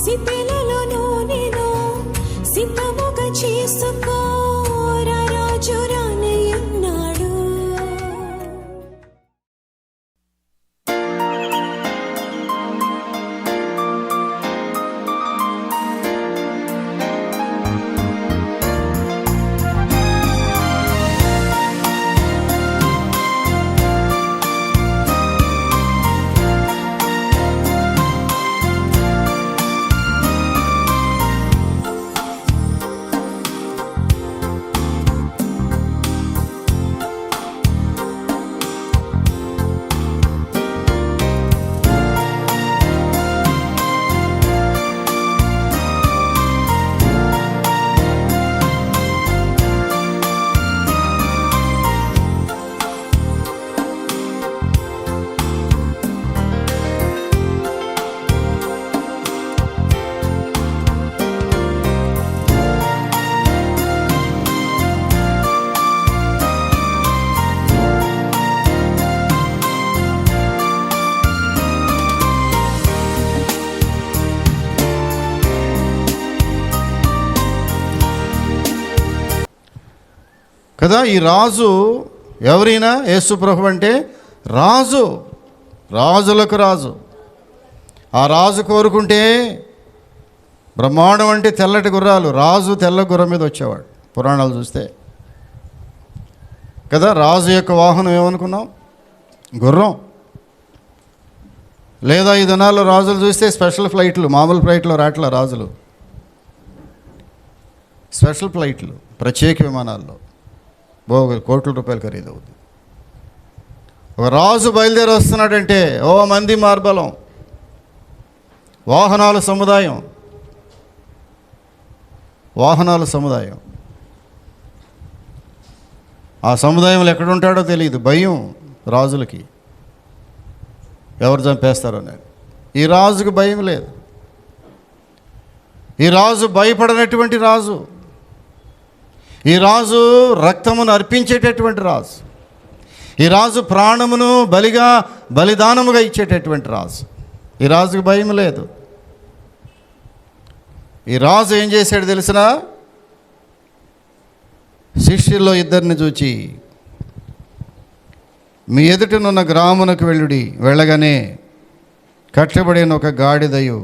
సిద్ధెలలో నేను సిద్ధముగా చేసుకో రాజు రానయ్యున్నాడు. కదా ఈ రాజు ఎవరైనా యేసు ప్రభు అంటే రాజు, రాజులకు రాజు. ఆ రాజు కోరుకుంటే బ్రహ్మాండం అంటే తెల్లటి గుర్రాలు, రాజు తెల్ల గుర్రం మీద వచ్చేవాడు. పురాణాలు చూస్తే కదా రాజు యొక్క వాహనం ఏమనుకున్నాం? గుర్రం. లేదా ఈ దినాల్లో రాజులు చూస్తే స్పెషల్ ఫ్లైట్లు, మామూలు ఫ్లైట్లో రాట్ల రాజులు, స్పెషల్ ఫ్లైట్లు, ప్రత్యేక విమానాల్లో కోట్ల రూపాయలు ఖరీదు అవుతుంది. ఒక రాజు బయలుదేరి వస్తున్నాడంటే మంది మార్బలం, వాహనాల సముదాయం, వాహనాల సముదాయం. ఆ సముదాయంలో ఎక్కడుంటాడో తెలియదు, భయం రాజులకి, ఎవరు చంపేస్తారో నేను. ఈ రాజుకు భయం లేదు. ఈ రాజు భయపడనటువంటి రాజు. ఈ రాజు రక్తమును అర్పించేటటువంటి రాజు. ఈ రాజు ప్రాణమును బలిదానముగా ఇచ్చేటటువంటి రాజు. ఈ రాజుకు భయం లేదు. ఈ రాజు ఏం చేశాడు తెలిసినా? శిష్యుల్లో ఇద్దరిని చూచి, మీ ఎదుటనున్న గ్రామునకు వెళ్ళగానే కట్టబడిన ఒక గాడిదయు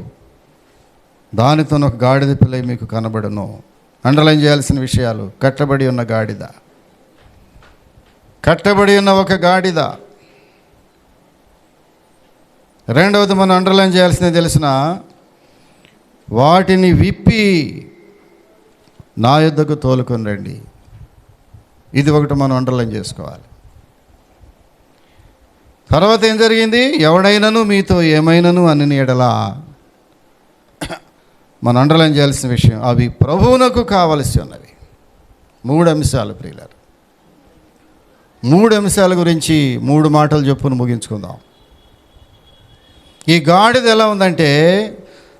దానితో ఒక గాడిద పిల్ల మీకు కనబడును. అండర్లైన్ చేయాల్సిన విషయాలు: కట్టబడి ఉన్న గాడిద, కట్టబడి ఉన్న ఒక గాడిద. రెండవది మనం అండర్లైన్ చేయాల్సింది తెలిసిన, వాటిని విప్పి నా యొద్దకు తోలుకొని రండి. ఇది ఒకటి మనం అండర్లైన్ చేసుకోవాలి. తర్వాత ఏం జరిగింది? ఎవడైనాను మీతో ఏమైనాను అని ఎడలా, మనం అండర్లైన్ చేయాల్సిన విషయం, అవి ప్రభువునకు కావలసి ఉన్నవి. 3 అంశాలు ప్రియులారు. 3 అంశాల గురించి 3 మాటలు చెప్పును ముగించుకుందాం. ఈ గాడిద ఎలా ఉందంటే,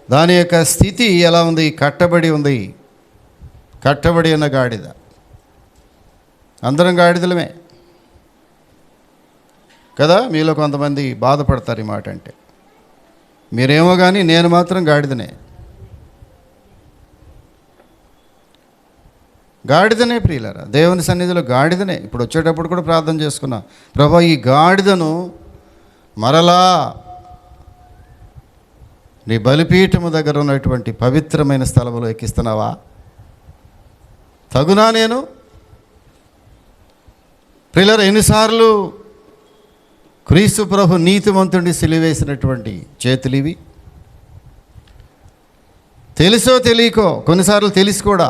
దాని యొక్క స్థితి ఎలా ఉంది? కట్టబడి ఉంది. కట్టబడి ఉన్న గాడిద. అందరం గాడిదలమే కదా. మీలో కొంతమంది బాధపడతారు ఈ మాట అంటే. మీరేమో కానీ నేను మాత్రం గాడిదనే. గాడిదనే ప్రియులారా, దేవుని సన్నిధిలో గాడిదనే. ఇప్పుడు వచ్చేటప్పుడు కూడా ప్రార్థన చేసుకున్నా, ప్రభా ఈ గాడిదను మరలా నీ బలిపీఠము దగ్గర ఉన్నటువంటి పవిత్రమైన స్థలములో ఎక్కిస్తున్నావా? తగునా నేను? ప్రియులారా, ఎన్నిసార్లు క్రీస్తు ప్రభు నీతిమంతుడిని సిలివేసినటువంటి చేతులు ఇవి. తెలుసో తెలియకో, కొన్నిసార్లు తెలిసి కూడా,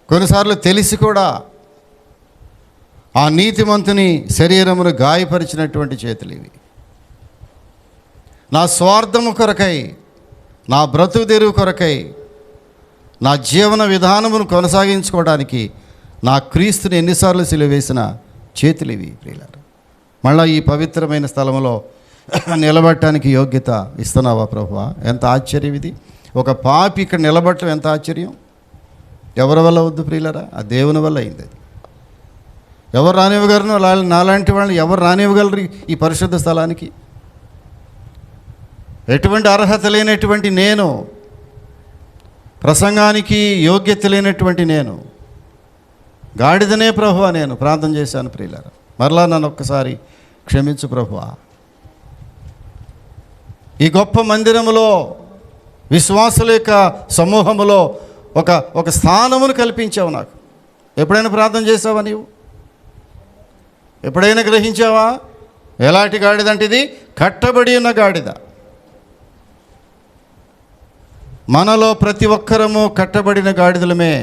కొన్నిసార్లు తెలిసి కూడా ఆ నీతిమంతుని శరీరమును గాయపరిచినటువంటి చేతులు ఇవి. నా స్వార్థము కొరకై, నా బ్రతుకు తెరువు కొరకై, నా జీవన విధానమును కొనసాగించుకోవడానికి నా క్రీస్తుని ఎన్నిసార్లు సిలువేసిన చేతులు ఇవి ప్రియులారా. మళ్ళీ ఈ పవిత్రమైన స్థలంలో నిలబడటానికి యోగ్యత ఇస్తున్నావా ప్రభువా? ఎంత ఆశ్చర్యం ఇది. ఒక పాపి ఇక్కడ నిలబడటం ఎంత ఆశ్చర్యం. ఎవరి వల్ల వద్దు ప్రియులారా? ఆ దేవుని వల్ల అయింది. అది ఎవరు రానివ్వగలరు? నాలాంటి వాళ్ళని ఎవరు రానివ్వగలరు ఈ పరిశుద్ధ స్థలానికి? ఎటువంటి అర్హత లేనటువంటి నేను, ప్రసంగానికి యోగ్యత లేనటువంటి నేను, గాడిదనే ప్రభువా నేను ప్రార్థన చేశాను ప్రియులారా. మరలా నన్ను ఒక్కసారి క్షమించు ప్రభువా. ఈ గొప్ప మందిరములో, విశ్వాసుల యొక్క సమూహములో ఒక స్థానమును కల్పించావు నాకు. ఎప్పుడైనా ప్రార్థన చేసావా నీవు? ఎప్పుడైనా గ్రహించావా? ఎలాంటి గాడిద అంటే ఇది కట్టబడి ఉన్న గాడిద. మనలో ప్రతి ఒక్కరము కట్టబడిన గాడిదలమే.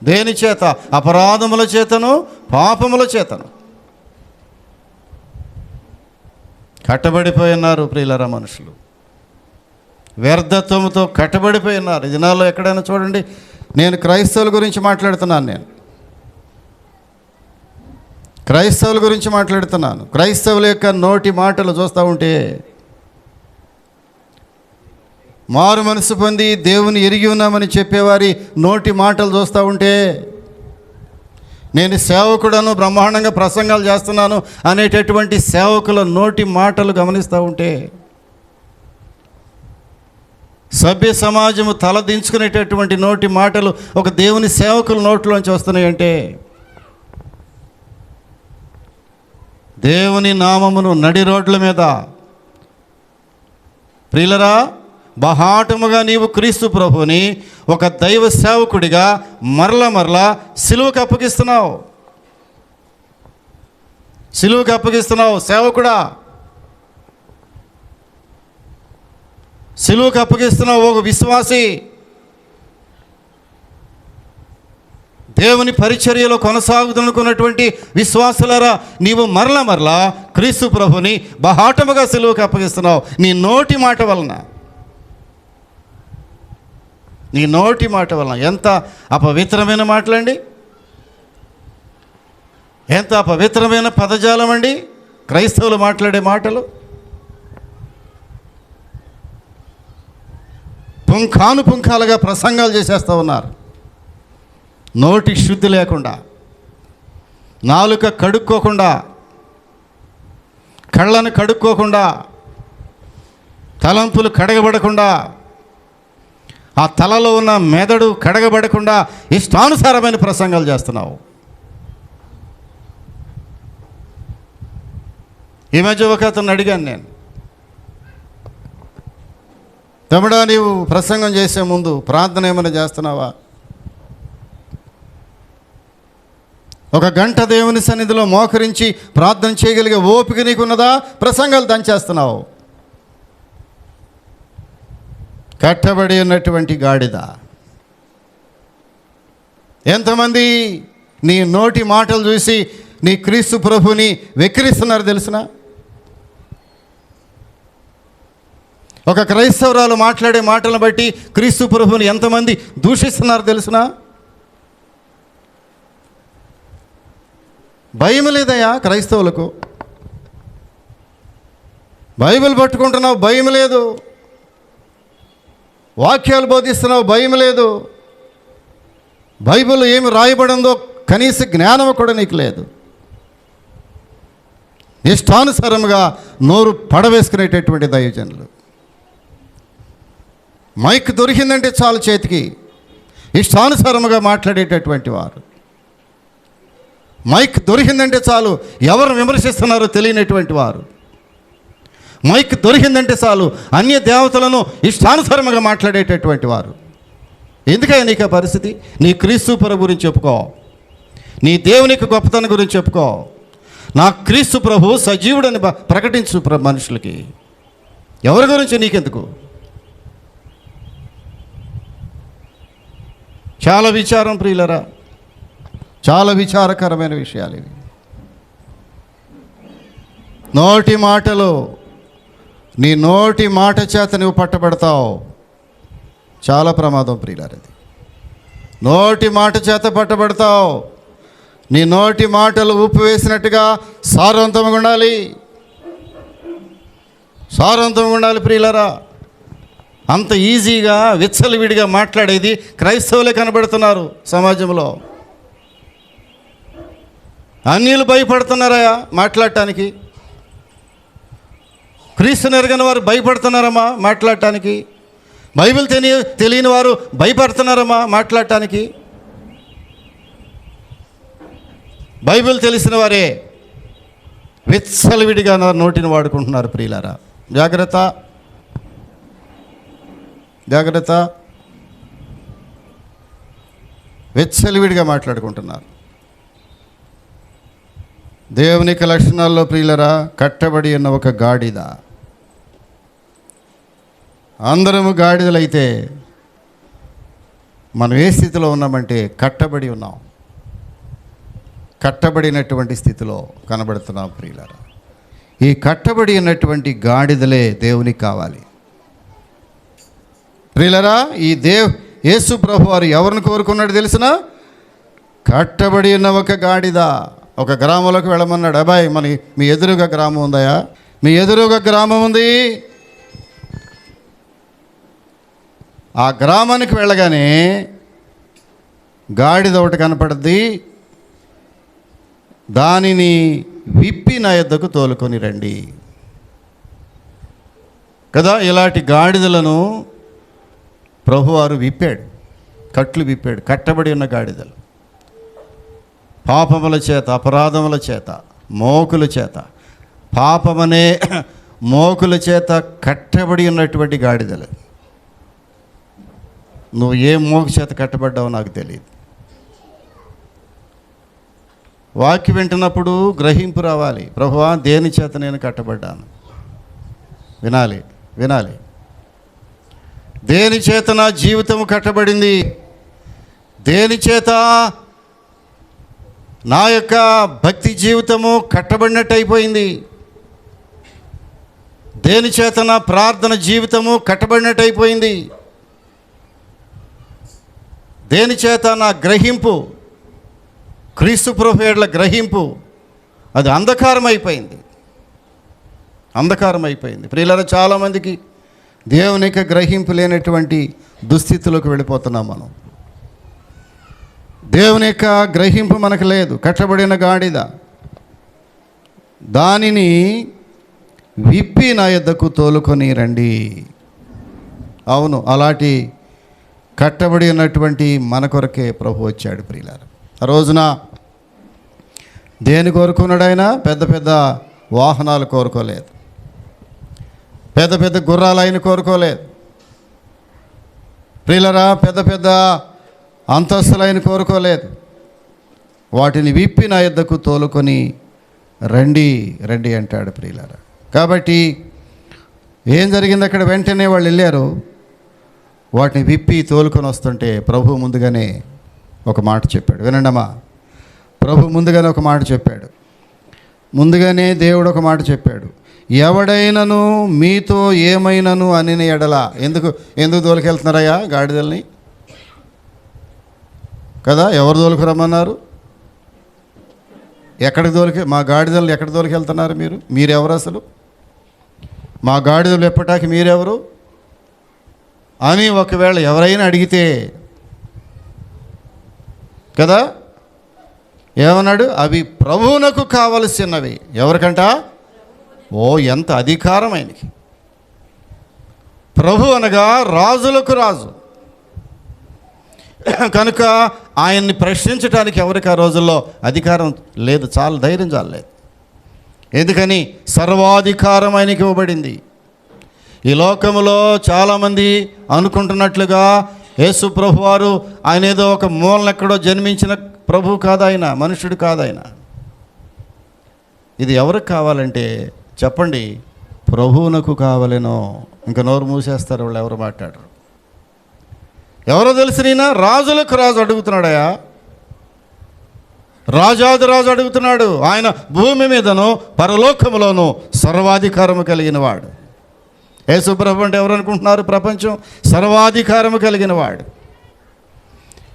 దేని చేత? అపరాధముల చేతను పాపముల చేతను కట్టబడిపోయి ఉన్నారు ప్రియులరా. మనుషులు వ్యర్థత్వంతో కట్టబడిపోయి ఉన్నారు. ఈ దినాల్లో ఎక్కడైనా చూడండి, నేను క్రైస్తవుల గురించి మాట్లాడుతున్నాను. నేను క్రైస్తవుల గురించి మాట్లాడుతున్నాను. క్రైస్తవుల యొక్క నోటి మాటలు చూస్తూ ఉంటే, మారు మనసు పొంది దేవుని ఎరిగి ఉన్నామని చెప్పేవారి నోటి మాటలు చూస్తూ ఉంటే, నేను సేవకుడను, బ్రహ్మాండంగా ప్రసంగాలు చేస్తున్నాను అనేటటువంటి సేవకుల నోటి మాటలు గమనిస్తూ ఉంటే, సభ్య సమాజము తలదించుకునేటటువంటి నోటి మాటలు ఒక దేవుని సేవకుల నోట్లోంచి వస్తున్నాయంటే, దేవుని నామమును నడి రోడ్ల మీద ప్రియులరా, బహాటముగా నీవు క్రీస్తు ప్రభుని ఒక దైవ సేవకుడిగా మరలా సిలువకు అప్పగిస్తున్నావు. సిలువకు అప్పగిస్తున్నావు సేవకుడా, సిలువకు అప్పగిస్తున్నావు ఒక విశ్వాసి. దేవుని పరిచర్యలో కొనసాగుతున్నటువంటి విశ్వాసులారా, నీవు మరలా క్రీస్తు ప్రభుని బహాటముగా సిలువకు అప్పగిస్తున్నావు. నీ నోటి మాట వలన, నీ నోటి మాట వలన. ఎంత అపవిత్రమైన మాటలండి, ఎంత అపవిత్రమైన పదజాలం అండి క్రైస్తవులు మాట్లాడే మాటలు. పుంఖానుపుంఖాలుగా ప్రసంగాలు చేసేస్తూ ఉన్నారు. నోటి శుద్ధి లేకుండా, నాలుక కడుక్కోకుండా, కళ్ళను కడుక్కోకుండా, తలంపులు కడగబడకుండా, ఆ తలలో ఉన్న మెదడు కడగబడకుండా ఇష్టానుసారమైన ప్రసంగాలు చేస్తున్నావు. ఈ మధ్య ఒక అతను అడిగాను నేను, తమ్ముడా నీవు ప్రసంగం చేసే ముందు ప్రార్థన ఏమైనా చేస్తున్నావా? ఒక గంట దేవుని సన్నిధిలో మోకరించి ప్రార్థన చేయగలిగే ఓపిక నీకున్నదా? ప్రసంగాలు దంచేస్తున్నావు. కట్టబడి ఉన్నటువంటి గాడిద. ఎంతమంది నీ నోటి మాటలు చూసి నీ క్రీస్తు ప్రభుని వెక్కిరిస్తున్నారు తెలుసునా? ఒక క్రైస్తవురాలు మాట్లాడే మాటలను బట్టి క్రీస్తు ప్రభుని ఎంతమంది దూషిస్తున్నారు తెలుసునా? భయం లేదయ్యా క్రైస్తవులకు. బైబిల్ పట్టుకుంటున్నావు, భయం లేదు. వాక్యాలు బోధిస్తున్నావు, భయం లేదు. బైబిల్ ఏమి రాయబడిందో కనీస జ్ఞానం కూడా నీకు లేదు. ఇష్టానుసారముగా నోరు పడవేసుకునేటటువంటి దైవజనులు. మైక్ దొరికిందంటే చాలు చేతికి, ఇష్టానుసారముగా మాట్లాడేటటువంటి వారు. మైక్ దొరికిందంటే చాలు ఎవరు విమర్శిస్తున్నారో తెలియనటువంటి వారు. మైక్ దొరికిందంటే చాలు అన్య దేవతలను ఇష్టానుసారముగా మాట్లాడేటటువంటి వారు. ఎందుకయ్యా నీకు ఆ పరిస్థితి? నీ క్రీస్తు ప్రభు గురించి చెప్పుకో, నీ దేవునికి గొప్పతనం గురించి చెప్పుకో. నా క్రీస్తు ప్రభు సజీవుడని ప్రకటించు మనుషులకి. ఎవరి గురించి నీకెందుకు? చాలా విచారం ప్రియులరా, చాలా విచారకరమైన విషయాలు ఇవి. నోటి మాటలు, నీ నోటి మాట చేత నువ్వు పట్టబడతావు. చాలా ప్రమాదం ప్రియులారా ఇది. నోటి మాట చేత పట్టబడతావు. నీ నోటి మాటలు ఉప్పు వేసినట్టుగా సారవంతంగా ఉండాలి, సారవంతంగా ఉండాలి ప్రియులారా. అంత ఈజీగా విచ్చలవిడిగా మాట్లాడేది క్రైస్తవులే కనబడుతున్నారు సమాజంలో. అన్యులు భయపడుతున్నారా మాట్లాడటానికి? క్రీస్తుని ఎరగని వారు భయపడుతున్నారమ్మా మాట్లాడటానికి? బైబిల్ తెలియని వారు భయపడుతున్నారమ్మా మాట్లాడటానికి? బైబిల్ తెలిసిన వారే విచ్చలవిడిగా నోటిని వాడుకుంటున్నారు ప్రియులారా. జాగ్రత్త, జాగ్రత్త. విచ్చలవిడిగా మాట్లాడుకుంటున్నారు. దేవునికి లక్షణాల్లో ప్రియులరా కట్టబడి ఉన్న ఒక గాడిద. అందరము గాడిదలైతే మనం ఏ స్థితిలో ఉన్నామంటే కట్టబడి ఉన్నాం. కట్టబడినటువంటి స్థితిలో కనబడుతున్నాం ప్రియులారా. ఈ కట్టబడి ఉన్నటువంటి గాడిదలే దేవునికి కావాలి ప్రియులారా. ఈ యేసు ప్రభు వారు ఎవరిని కోరుకున్నాడు తెలిసిన? కట్టబడి ఉన్న ఒక గాడిద. ఒక గ్రామంలోకి వెళ్ళమన్నాడు. అబ్బాయి మీ ఎదురుగా గ్రామం ఉందయా? మీ ఎదురుగా గ్రామం ఉంది. ఆ గ్రామానికి వెళ్ళగానే గాడిద ఒకటి కనపడుద్ది. దానిని విప్పి నా యొద్దకు తోలుకొని రండి కదా. ఇలాంటి గాడిదలను ప్రభువారు విప్పాడు, కట్లు విప్పాడు. కట్టబడి ఉన్న గాడిదలు పాపముల చేత, అపరాధముల చేత, మోకుల చేత, పాపమనే మోకుల చేత కట్టబడి ఉన్నటువంటి గాడిదలు. నువ్వు ఏ మోకు చేత కట్టబడ్డావో నాకు తెలియదు. వాక్యం వింటున్నప్పుడు గ్రహింపు రావాలి. ప్రభువా, దేని చేత నేను కట్టబడ్డాను? వినాలి, వినాలి. దేని చేత నా జీవితము కట్టబడింది? దేని చేత నా యొక్క భక్తి జీవితము కట్టబడినట్టు అయిపోయింది? దేని చేత నా ప్రార్థన జీవితము కట్టబడినట్టు అయిపోయింది? దేని చేత నా గ్రహింపు, క్రీస్తు ప్రభువుల గ్రహింపు అది అంధకారం అయిపోయింది, అంధకారం అయిపోయింది. ప్రియులారా, చాలామందికి దేవుని యొక్క గ్రహింపు లేనటువంటి దుస్థితిలోకి వెళ్ళిపోతున్నాం మనం. దేవుని యొక్క గ్రహింపు మనకు లేదు. కట్టబడిన గాడిద, దానిని విప్పి నా యొద్దకు తోలుకొని రండి. అవును, అలాంటి కట్టబడి ఉన్నటువంటి మన కొరకే ప్రభు వచ్చాడు ప్రియులారా. ఆ రోజున దేని కోరుకున్నాడు ఆయన? పెద్ద పెద్ద వాహనాలు కోరుకోలేదు, పెద్ద పెద్ద గుర్రాలు ఆయన కోరుకోలేదు ప్రియులారా, పెద్ద పెద్ద అంతస్తులు ఆయన కోరుకోలేదు. వాటిని విప్పి నా యొద్దకు తోలుకొని రండి, రండి అంటాడు ప్రియులారా. కాబట్టి ఏం జరిగింది అక్కడ? వెంటనే వాళ్ళు వెళ్ళారు. వాటిని విప్పి తోలుకొని వస్తుంటే ప్రభు ముందుగానే ఒక మాట చెప్పాడు. వినండమ్మా, ప్రభు ముందుగానే ఒక మాట చెప్పాడు. ముందుగానే దేవుడు ఒక మాట చెప్పాడు. ఎవడైనను మీతో ఏమైనను అని ఎడల. ఎందుకు తోలుకెళ్తున్నారయ్యా గాడిదల్ని కదా? ఎవరు తోలుకురమ్మన్నారు? మా గాడిదలు ఎక్కడ తోలుకెళ్తున్నారు మీరెవరు అసలు? మా గాడిదలు ఎప్పటాకి మీరెవరు అని ఒకవేళ ఎవరైనా అడిగితే కదా, ఏమన్నాడు? అవి ప్రభువునకు కావలసినవి. ఎవరికంట? ఓ, ఎంత అధికారం ఆయనకి! ప్రభు అనగా రాజులకు రాజు కనుక ఆయన్ని ప్రశ్నించడానికి ఎవరికి ఆ రోజుల్లో అధికారం లేదు, చాలా ధైర్యం చాలలేదు. ఎందుకని? సర్వాధికారం ఆయనకి ఇవ్వబడింది. ఈ లోకములో చాలామంది అనుకుంటున్నట్లుగా యేసు ప్రభు వారు ఆయన ఏదో ఒక మూలనెక్కడో జన్మించిన ప్రభు కాదు, ఆయన మనుషుడు కాదు. ఆయన ఇది ఎవరికి కావాలంటే చెప్పండి? ప్రభువునకు కావాలేనో. ఇంకా నోరు మూసేస్తారు వాళ్ళు, ఎవరు మాట్లాడరు. ఎవరో తెలిసిన రాజులకు రాజు అడుగుతున్నాడయా, రాజాది రాజు అడుగుతున్నాడు. ఆయన భూమి మీదను పరలోకములోను సర్వాధికారము కలిగిన వాడు. యేసు ప్రభు అంటే ఎవరు అనుకుంటున్నారు? ప్రపంచం సర్వాధికారము కలిగిన వాడు.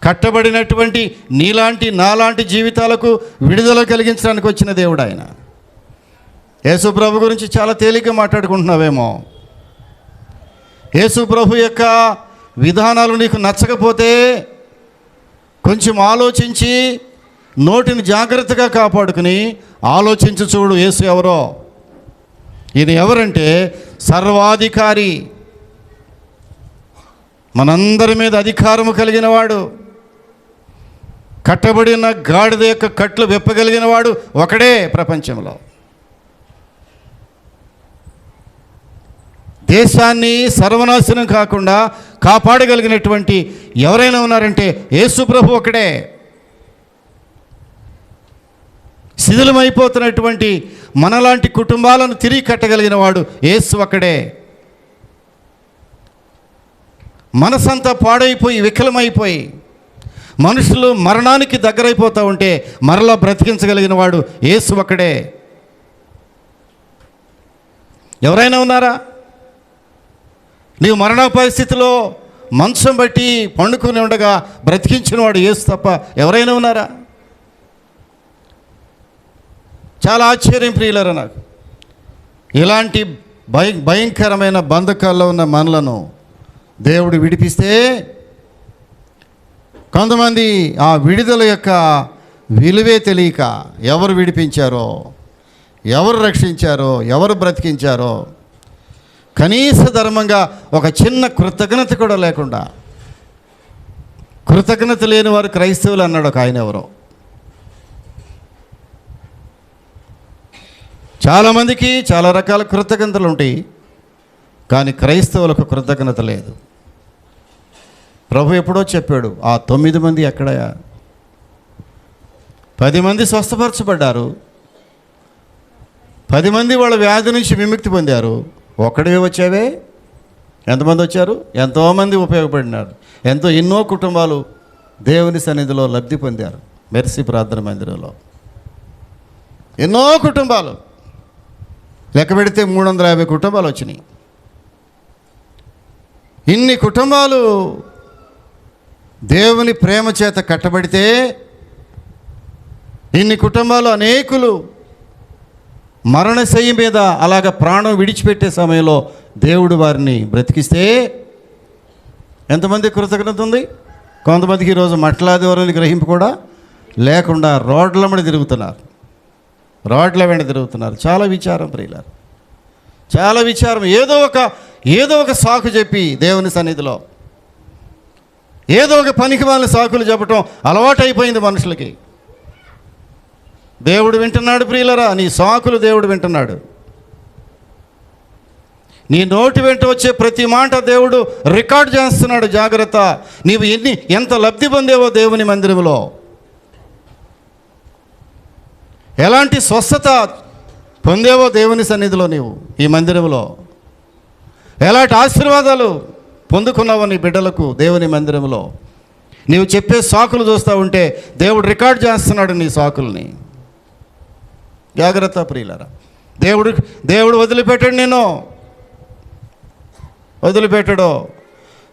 కట్టబడినటువంటి నీలాంటి నాలాంటి జీవితాలకు విడుదల కలిగించడానికి వచ్చిన దేవుడు ఆయన. యేసు ప్రభు గురించి చాలా తేలిక మాట్లాడుకుంటున్నావేమో. యేసు ప్రభు యొక్క విధానాలు నీకు నచ్చకపోతే కొంచెం ఆలోచించి నోటిని జాగ్రత్తగా కాపాడుకుని ఆలోచించి చూడు. యేసు ఎవరో? ఈయన ఎవరంటే సర్వాధికారి, మనందరి మీద అధికారము కలిగిన వాడు, కట్టబడిన గాడిద యొక్క కట్లు విప్పగలిగిన వాడు ఒకడే ప్రపంచంలో. దేశాన్ని సర్వనాశనం కాకుండా కాపాడగలిగినటువంటి ఎవరైనా ఉన్నారంటే యేసు ప్రభు ఒకడే. శిథిలమైపోతున్నటువంటి మనలాంటి కుటుంబాలను తిరిగి కట్టగలిగిన వాడు యేసు ఒక్కడే. మనసంతా పాడైపోయి వికలమైపోయి మనుషులు మరణానికి దగ్గరైపోతూ ఉంటే మరలా బ్రతికించగలిగిన వాడు యేసు ఒక్కడే. ఎవరైనా ఉన్నారా? నీవు మరణ పరిస్థితిలో మంచం బట్టి పండుకుని ఉండగా బ్రతికించిన వాడు యేసు తప్ప ఎవరైనా ఉన్నారా? చాలా ఆశ్చర్యం ప్రియులారా నాకు. ఇలాంటి భయంకరమైన బంధకాల్లో ఉన్న మనలను దేవుడు విడిపిస్తే కొంతమంది ఆ విడుదల యొక్క విలువే తెలియక ఎవరు విడిపించారో, ఎవరు రక్షించారో, ఎవరు బ్రతికించారో కనీస ధర్మంగా ఒక చిన్న కృతజ్ఞత కూడా లేకుండా, కృతజ్ఞత లేని వారు క్రైస్తవులు అన్నాడు ఒక ఆయన ఎవరో. చాలామందికి చాలా రకాల కృతజ్ఞతలు ఉంటాయి, కానీ క్రైస్తవులకు కృతజ్ఞత లేదు. ప్రభు ఎప్పుడో చెప్పాడు, ఆ 9 మంది ఎక్కడయా? 10 మంది స్వస్థపరచబడ్డారు, 10 మంది వాళ్ళ వ్యాధి నుంచి విముక్తి పొందారు, ఒక్కడే వచ్చావే? ఎంతమంది వచ్చారు? ఎంతోమంది ఉపయోగపడినారు, ఎన్నో కుటుంబాలు దేవుని సన్నిధిలో లబ్ధి పొందారు. మెర్సీ ప్రార్థన మందిరంలో ఎన్నో కుటుంబాలు, లెక్క పెడితే 350 కుటుంబాలు వచ్చినాయి. ఇన్ని కుటుంబాలు దేవుని ప్రేమ చేత కట్టబడితే, ఇన్ని కుటుంబాలు అనేకులు మరణశయ్య మీద అలాగ ప్రాణం విడిచిపెట్టే సమయంలో దేవుడు వారిని బ్రతికిస్తే ఎంతమంది కృతజ్ఞత ఉంది? కొంతమందికి ఈరోజు మట్లాది వారిని గ్రహింపు కూడా లేకుండా రోడ్ల మీద తిరుగుతున్నారు, రోడ్ల వెంట తిరుగుతున్నారు. చాలా విచారం ప్రియులారు, చాలా విచారం. ఏదో ఒక సాకు చెప్పి దేవుని సన్నిధిలో ఏదో ఒక పనికి వాళ్ళని సాకులు చెప్పటం అలవాటైపోయింది మనుషులకి. దేవుడు వింటున్నాడు ప్రియులరా, నీ సాకులు దేవుడు వింటున్నాడు. నీ నోటి వెంట వచ్చే ప్రతి మాట దేవుడు రికార్డ్ చేస్తున్నాడు. జాగ్రత్త, నీవు ఎంత లబ్ధి పొందేవో దేవుని మందిరంలో, ఎలాంటి స్వస్థత పొందేవో దేవుని సన్నిధిలో, నీవు ఈ మందిరంలో ఎలాంటి ఆశీర్వాదాలు పొందుకున్నావో నీ బిడ్డలకు దేవుని మందిరంలో. నీవు చెప్పే సాకులు చూస్తూ ఉంటే దేవుడు రికార్డ్ చేస్తున్నాడు నీ సాకుల్ని. జాగ్రత్త ప్రియులారా, దేవుడు వదిలిపెట్టాడు, నేను వదిలిపెట్టడు.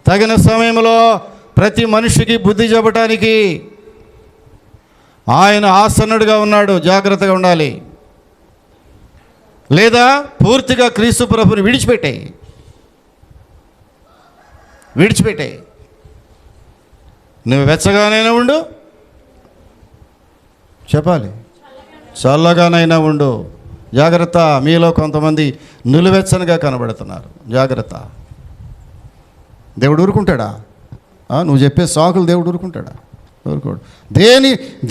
తగిన సమయంలో ప్రతి మనిషికి బుద్ధి చెప్పడానికి ఆయన ఆసన్నుడిగా ఉన్నాడు. జాగ్రత్తగా ఉండాలి. లేదా పూర్తిగా క్రీస్తు ప్రభుని విడిచిపెట్టాయి. నువ్వు వెచ్చగానైనా ఉండు, చెప్పాలి, చల్లగానైనా ఉండు. జాగ్రత్త, మీలో కొంతమంది నిలువెచ్చనిగా కనబడుతున్నారు. జాగ్రత్త. దేవుడు ఊరుకుంటాడా? నువ్వు చెప్పే సాకులు దేవుడు ఊరుకుంటాడా? ఊరుకోడు.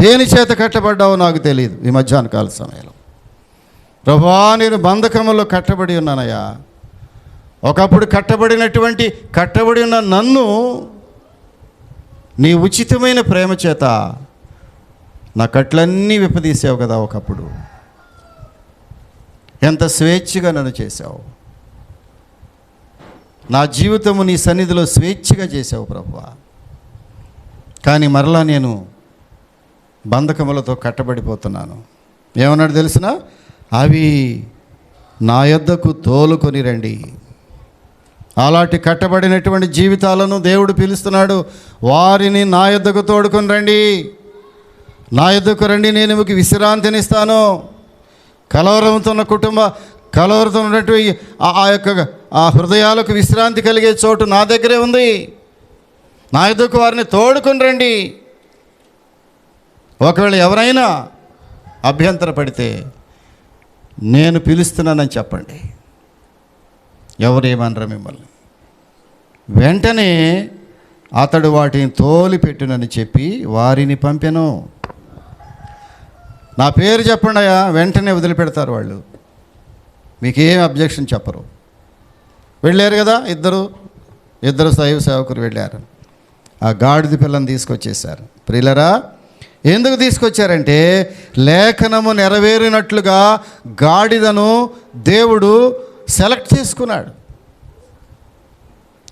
దేని చేత కట్టబడ్డావో నాకు తెలియదు. ఈ మధ్యాహ్న కాల సమయంలో ప్రభువా, నేను బంధకములో కట్టబడి ఉన్నానయ్యా. ఒకప్పుడు కట్టబడి ఉన్న నన్ను నీ ఉచితమైన ప్రేమ చేత నా కట్లన్నీ విప్పదీసావు కదా. ఒకప్పుడు ఎంత స్వేచ్ఛగా నన్ను చేశావు. నా జీవితము నీ సన్నిధిలో స్వేచ్ఛగా చేశావు ప్రభువా. కానీ మరలా నేను బంధకములతో కట్టబడిపోతున్నాను. ఏమన్నాడు తెలిసిన? అవి నా యొద్దకు తోలుకొని రండి. అలాంటి కట్టబడినటువంటి జీవితాలను దేవుడు పిలుస్తున్నాడు. వారిని నా యొద్దకు తోడుకొని రండి, నా యొద్దకు రండి, నేను మీకు విశ్రాంతినిస్తాను. కలవరంతో ఉన్నటువంటి ఆ హృదయాలకు విశ్రాంతి కలిగే చోటు నా దగ్గరే ఉంది. నా యొద్దకు వారిని తోడుకొని రండి. ఒకవేళ ఎవరైనా అభ్యంతరపడితే నేను పిలుస్తున్నానని చెప్పండి. ఎవరేమనరు మిమ్మల్ని. వెంటనే అతడు వాటిని తోలిపెట్టునని చెప్పి వారిని పంపెను. నా పేరు చెప్పండి అయ్యా, వెంటనే వదిలిపెడతారు వాళ్ళు, మీకేం అబ్జెక్షన్ చెప్పరు. వెళ్ళారు కదా, ఇద్దరు దైవ సేవకులు వెళ్ళారు. ఆ గాడిద పిల్లని తీసుకొచ్చేసారు. ప్రియులరా, ఎందుకు తీసుకొచ్చారంటే లేఖనము నెరవేరినట్లుగా గాడిదను దేవుడు సెలెక్ట్ చేసుకున్నాడు.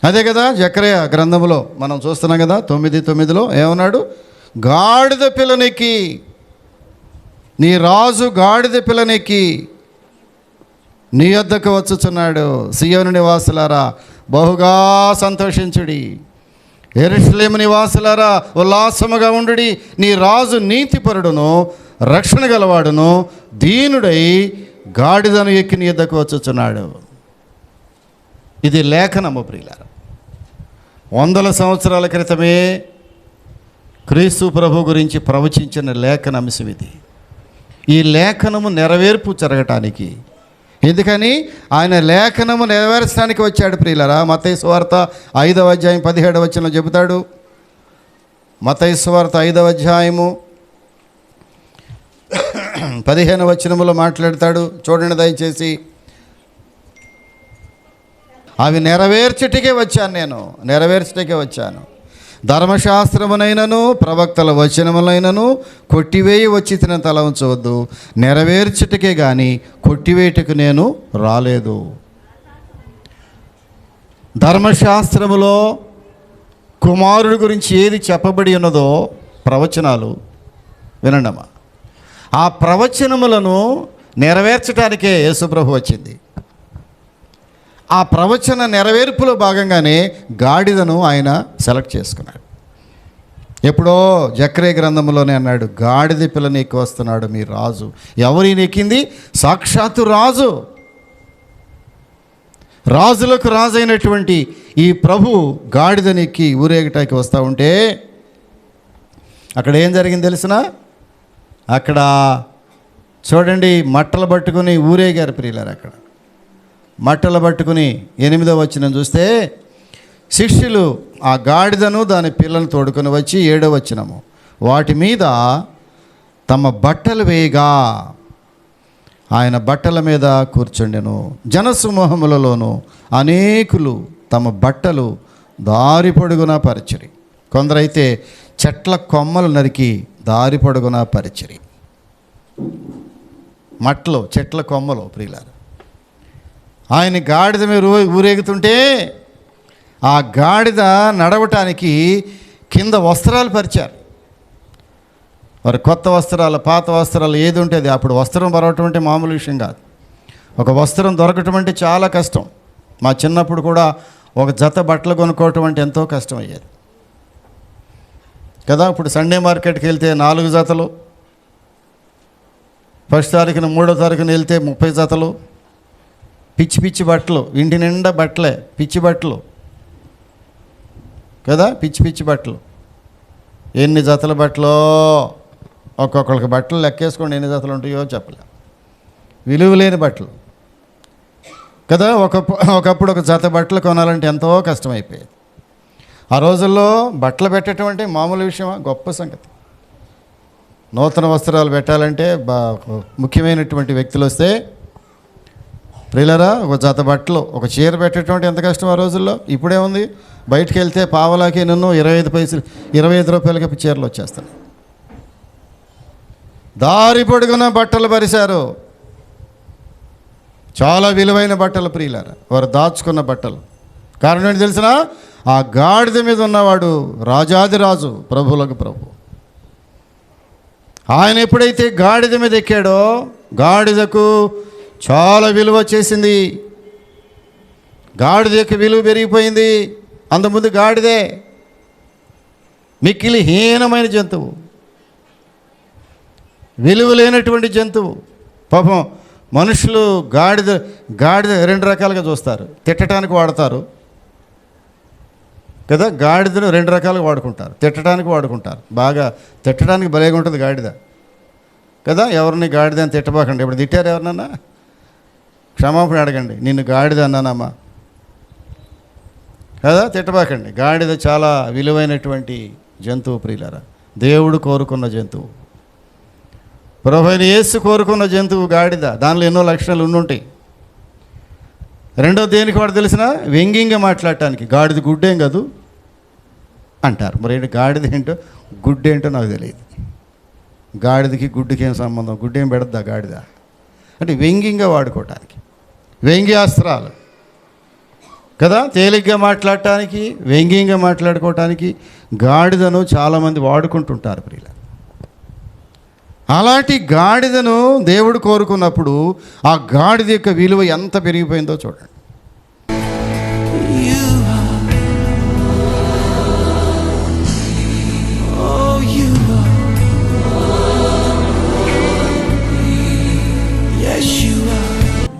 అదే కదా జకర్యా గ్రంథంలో మనం చూస్తున్నాం కదా, 9:9 ఏమన్నాడు? గాడిద పిల్లనెక్కి, నీ రాజు గాడిద పిల్లనెక్కి నీ యొద్దకు వచ్చుచున్నాడు. సియోను నివాసులారా బహుగా సంతోషించుడి, యెరూషలేము నివాసులారా ఉల్లాసముగా ఉండుడి. నీ రాజు నీతిపరుడును రక్షణ గలవాడును దీనుడై గాడిదను ఎక్కి నీ యొద్దకు వచ్చుచున్నాడు. ఇది లేఖనము ప్రియులారా. 100 సంవత్సరాల క్రితమే క్రీస్తు ప్రభు గురించి ప్రవచించిన లేఖన అంశం ఇది. ఈ లేఖనము నెరవేర్పు జరగటానికి, ఎందుకని ఆయన లేఖనము నెరవేర్చడానికి వచ్చాడు ప్రియులారా. మత్తయి సువార్త 5వ అధ్యాయం 17వ వచనంలో చెబుతాడు. మత్తయి సువార్త 5వ అధ్యాయము 15వ వచనములో మాట్లాడతాడు. చూడండి దయచేసి. అవి నెరవేర్చుటకే వచ్చాను, నేను నెరవేర్చుటకే వచ్చాను. ధర్మశాస్త్రమునైనను ప్రవక్తల వచనములైనను కొట్టివేయి వచ్చి తిన తల ఉంచవద్దు, నెరవేర్చుటకే గాని కొట్టివేయటకు నేను రాలేదు. ధర్మశాస్త్రములో కుమారుడి గురించి ఏది చెప్పబడి ఉన్నదో ప్రవచనాలు వినండమ్మా, ఆ ప్రవచనములను నెరవేర్చడానికే యేసుప్రభు వచ్చింది. ఆ ప్రవచన నెరవేర్పులో భాగంగానే గాడిదను ఆయన సెలెక్ట్ చేసుకున్నాడు. ఎప్పుడో జకర్యా గ్రంథంలోనే అన్నాడు, గాడిద పిల్లని ఎక్కి వస్తున్నాడు మీ రాజు. ఎవరు ఎక్కింది? సాక్షాత్తు రాజు. రాజులకు రాజు అయినటువంటి ఈ ప్రభు గాడిదని ఎక్కి ఊరేగటానికి వస్తూ ఉంటే అక్కడ ఏం జరిగింది తెలిసిన? అక్కడ చూడండి, మట్టలు పట్టుకుని ఊరేగారు ప్రియులారు. అక్కడ మట్టలు పట్టుకుని 8వ వచనం చూస్తే శిష్యులు ఆ గాడిదను దాని పిల్లను తోడుకొని వచ్చి 7వ వచనము, వాటి మీద తమ బట్టలు వేయగా ఆయన బట్టల మీద కూర్చుండెను. జనసమూహములలోనూ అనేకులు తమ బట్టలు దారి పొడుగునా పరిచిరి, కొందరైతే చెట్ల కొమ్మలు నరికి దారి పొడుగునా పరిచిరి. మట్టలు, చెట్ల కొమ్మలు ప్రియులారు. ఆయన గాడిద మీద ఊరేగుతుంటే ఆ గాడిద నడవటానికి కింద వస్త్రాలు పరిచారు. వారి కొత్త వస్త్రాలు, పాత వస్త్రాలు ఏది ఉంటుంది. అప్పుడు వస్త్రం పరవటం అంటే మామూలు విషయం కాదు. ఒక వస్త్రం దొరకటం అంటే చాలా కష్టం. మా చిన్నప్పుడు కూడా ఒక జత బట్టలు కొనుక్కోవటం అంటే ఎంతో కష్టం అయ్యేది కదా. ఇప్పుడు సండే మార్కెట్కి వెళ్తే 4 జతలు, 1వ తారీఖున 3వ తారీఖున వెళ్తే 30 జతలు, పిచ్చి బట్టలు, ఇంటి నిండా బట్టలే, పిచ్చి బట్టలు కదా, పిచ్చి బట్టలు. ఎన్ని జతల బట్టలో, ఒక్కొక్కరికి బట్టలు లెక్కేసుకోండి ఎన్ని జతలు ఉంటాయో చెప్పలే. విలువలేని బట్టలు కదా. ఒకప్పుడు ఒక జత బట్టలు కొనాలంటే ఎంతో కష్టమైపోయేది. ఆ రోజుల్లో బట్టలు పెట్టడం అంటే మామూలు విషయమా? గొప్ప సంగతి. నూతన వస్త్రాలు పెట్టాలంటే ముఖ్యమైనటువంటి వ్యక్తులు వస్తే ప్రియులరా ఒక జత బట్టలు, ఒక చీర పెట్టడం అంటే ఎంత కష్టం ఆ రోజుల్లో. ఇప్పుడేముంది, బయటికి వెళ్తే పావలాకి నన్ను 25 రూపాయలకి చీరలు వచ్చేస్తాను. దారి పొడుగున బట్టలు పరిశారు, చాలా విలువైన బట్టలు ప్రియులారా, వారు దాచుకున్న బట్టలు. కారణం ఏంటి తెలిసిన? ఆ గాడిద మీద ఉన్నవాడు రాజాదిరాజు, ప్రభువులకు ప్రభు. ఆయన ఎప్పుడైతే గాడిద మీద ఎక్కాడో గాడిదకు చాలా విలువ వచ్చేసింది. గాడిద యొక్క విలువ పెరిగిపోయింది. అంతకుముందు గాడిదే మిక్కిలి హీనమైన జంతువు, విలువ లేనటువంటి జంతువు. పాపం మనుషులు గాడిద 2 రకాలుగా చూస్తారు. తిట్టడానికి వాడతారు కదా, గాడిదను 2 రకాలుగా వాడుకుంటారు. తిట్టడానికి వాడుకుంటారు, బాగా తిట్టడానికి భలేగా ఉంటుంది గాడిద కదా. ఎవరిని గాడిద అని తిట్టబాకండి. ఇప్పుడు తిట్టారు ఎవరినన్నా క్షమాపణ అడగండి, నిన్ను గాడిద అన్నానమ్మా కదా, తిట్టబాకండి. గాడిద చాలా విలువైనటువంటి జంతువు ప్రియులారా, దేవుడు కోరుకున్న జంతువు, ప్రభువైన యేసు కోరుకున్న జంతువు గాడిద. దానిలో ఎన్నో లక్షణాలు ఉండుంటాయి. రెండో దేనికి వాడు తెలిసిన, వ్యంగ్యంగా మాట్లాడటానికి. గాడిద గుడ్డేం కాదు అంటారు. మరి ఏంటి గాడిద ఏంటో గుడ్డేంటో నాకు తెలియదు. గాడిదకి గుడ్డుకి ఏం సంబంధం? గుడ్డేం పెడద్దా గాడిద అంటే వ్యంగ్యంగా వాడుకోవటానికి, వ్యంగ్యాస్త్రాలు కదా, తేలిగ్గా మాట్లాడటానికి, వ్యంగ్యంగా మాట్లాడుకోవటానికి గాడిదను చాలామంది వాడుకుంటుంటారు ప్రియుల. అలాంటి గాడిదను దేవుడు కోరుకున్నప్పుడు ఆ గాడిద యొక్క విలువ ఎంత పెరిగిపోయిందో చూడండి.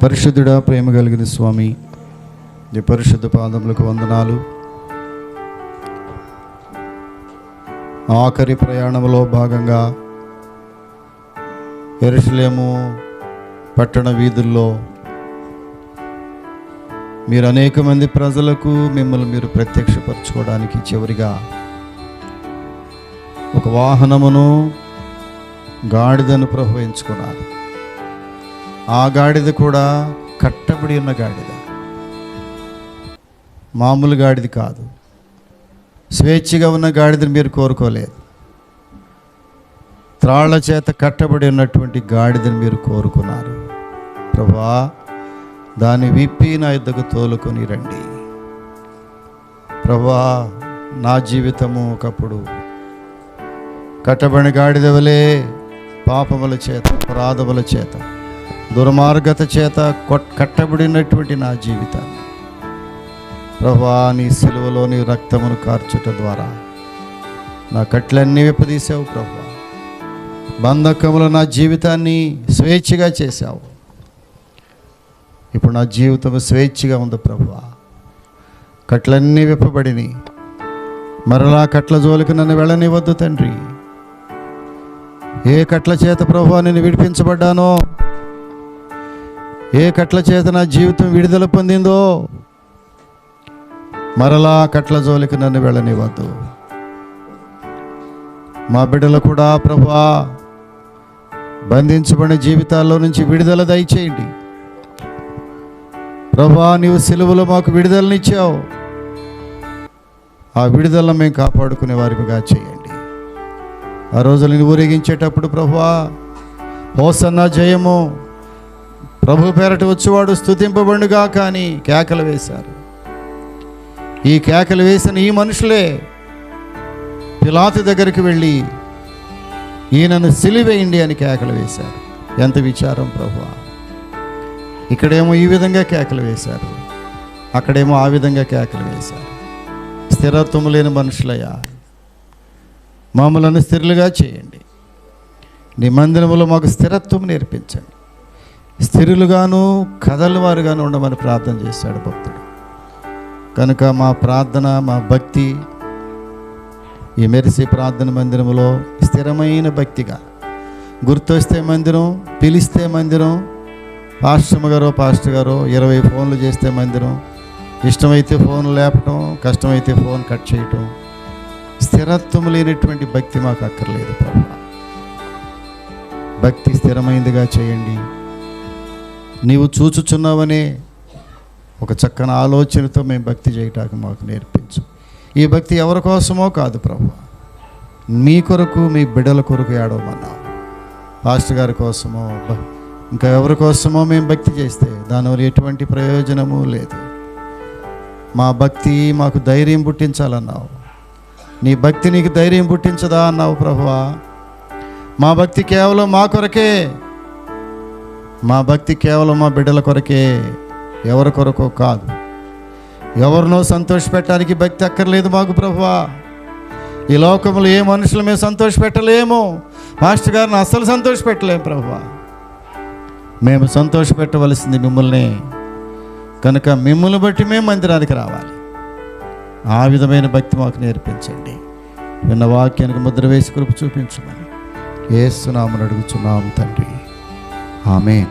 పరిశుద్ధుడా, ప్రేమ కలిగిన స్వామి, నీ పరిశుద్ధ పాదములకు వందనాలు. ఆఖరి ప్రయాణంలో భాగంగా యెరూషలేము పట్టణ వీధుల్లో మీరు అనేక మంది ప్రజలకు మిమ్మల్ని మీరు ప్రత్యక్షపరచుకోవడానికి చివరిగా ఒక వాహనమును, గాడిదను ప్రభువు ఎంచుకున్నారు. ఆ గాడిద కూడా కట్టబడి ఉన్న గాడిద, మామూలు గాడిద కాదు. స్వేచ్ఛగా ఉన్న గాడిదని మీరు కోరుకోలేదు. త్రాళ్ల చేత కట్టబడి ఉన్నటువంటి గాడిదని మీరు కోరుకున్నారు. ప్రభువా, దాన్ని విప్పి నా యుద్ధకు తోలుకొని రండి. ప్రభువా, నా జీవితము ఒకప్పుడు కట్టబడిన గాడిద వలె పాపముల చేత, అపరాధముల చేత, దుర్మార్గత చేత కట్టబడినటువంటి నా జీవితాన్ని ప్రభువా, నీ సిలువలోని రక్తమును కార్చుట ద్వారా నా కట్లన్నీ విప్పదీసావు ప్రభువా. బంధకములు నా జీవితాన్ని స్వేచ్ఛగా చేశావు. ఇప్పుడు నా జీవితం స్వేచ్ఛగా ఉంది ప్రభువా. కట్లన్నీ విప్పబడిని. మరలా కట్ల జోలికి నన్ను వెళ్ళనివద్దు తండ్రి. ఏ కట్ల చేత ప్రభువా నేను విడిపించబడ్డానో, ఏ కట్ల చేత నా జీవితం విడుదల పొందిందో, మరలా కట్ల జోలికి నన్ను వెళ్ళనివద్దు. మా బిడ్డలు కూడా ప్రభువా బంధించబడిన జీవితాల్లో నుంచి విడుదల దయచేయండి ప్రభువా. నీవు సిలువలో మాకు విడుదలనిచ్చావు. ఆ విడుదలను మేము కాపాడుకునే వారిగా చేయండి. ఆ రోజులు నేను ఊరేగించేటప్పుడు ప్రభువా, హోసన్నా జయము, ప్రభు పేరట వచ్చేవాడు స్తుతింపబడుగా కానీ కేకలు వేశారు. ఈ కేకలు వేసిన ఈ మనుషులే పిలాతు దగ్గరికి వెళ్ళి ఈయనను సిలువేయండి అని కేకలు వేశారు. ఎంత విచారం ప్రభువా. ఇక్కడేమో ఈ విధంగా కేకలు వేశారు, అక్కడేమో ఆ విధంగా కేకలు వేశారు. స్థిరత్వం లేని మనుషులయ్యా, మమ్మలను స్థిరులుగా చేయండి. నీ మందిరములో మాకు స్థిరత్వం నేర్పించండి. స్థిరులుగాను కదలవారుగాను ఉండమని ప్రార్థన చేశాడు భక్తుడు. కనుక మా ప్రార్థన, మా భక్తి ఈ మెరిసే ప్రార్థన మందిరంలో స్థిరమైన భక్తిగా, గుర్తొస్తే మందిరం, పిలిస్తే మందిరం, పాస్టర్ గారు 20 ఫోన్లు చేస్తే మందిరం, ఇష్టమైతే ఫోన్ లేపటం, కష్టమైతే ఫోన్ కట్ చేయటం, స్థిరత్వం లేనటువంటి భక్తి మాకు అక్కర్లేదు ప్రభు. భక్తి స్థిరమైనదిగా చేయండి. నీవు చూచుచున్నావనే ఒక చక్కని ఆలోచనతో మేము భక్తి చేయటానికి మాకు నేర్పించు. ఈ భక్తి ఎవరి కోసమో కాదు ప్రభు, మీ కొరకు, మీ బిడ్డల కొరకు ఏడవమన్నావు. పాస్టర్ గారి కోసమో ఇంకా ఎవరి కోసమో మేము భక్తి చేస్తే దానివల్ల ఎటువంటి ప్రయోజనము లేదు. మా భక్తి మాకు ధైర్యం పుట్టించాలన్నావు. నీ భక్తి నీకు ధైర్యం పుట్టించదా అన్నావు ప్రభువా. మా భక్తి కేవలం మా కొరకే, మా భక్తి కేవలం మా బిడ్డల కొరకే, ఎవరి కొరకో కాదు. ఎవరినో సంతోషపెట్టడానికి భక్తి అక్కర్లేదు మాకు ప్రభువా. ఈ లోకంలో ఏ మనుషులు మేము సంతోషపెట్టలేము. మాస్టర్ గారిని అస్సలు సంతోషపెట్టలేము ప్రభువా. మేము సంతోషపెట్టవలసింది మిమ్మల్ని. కనుక మిమ్మల్ని బట్టి మేము మందిరానికి రావాలి. ఆ విధమైన భక్తి మాకు నేర్పించండి. విన్న వాక్యానికి ముద్ర వేసి కృప చూపించమని యేసు నామమున అడుగుచున్నాము తండ్రి. ఆమేన్.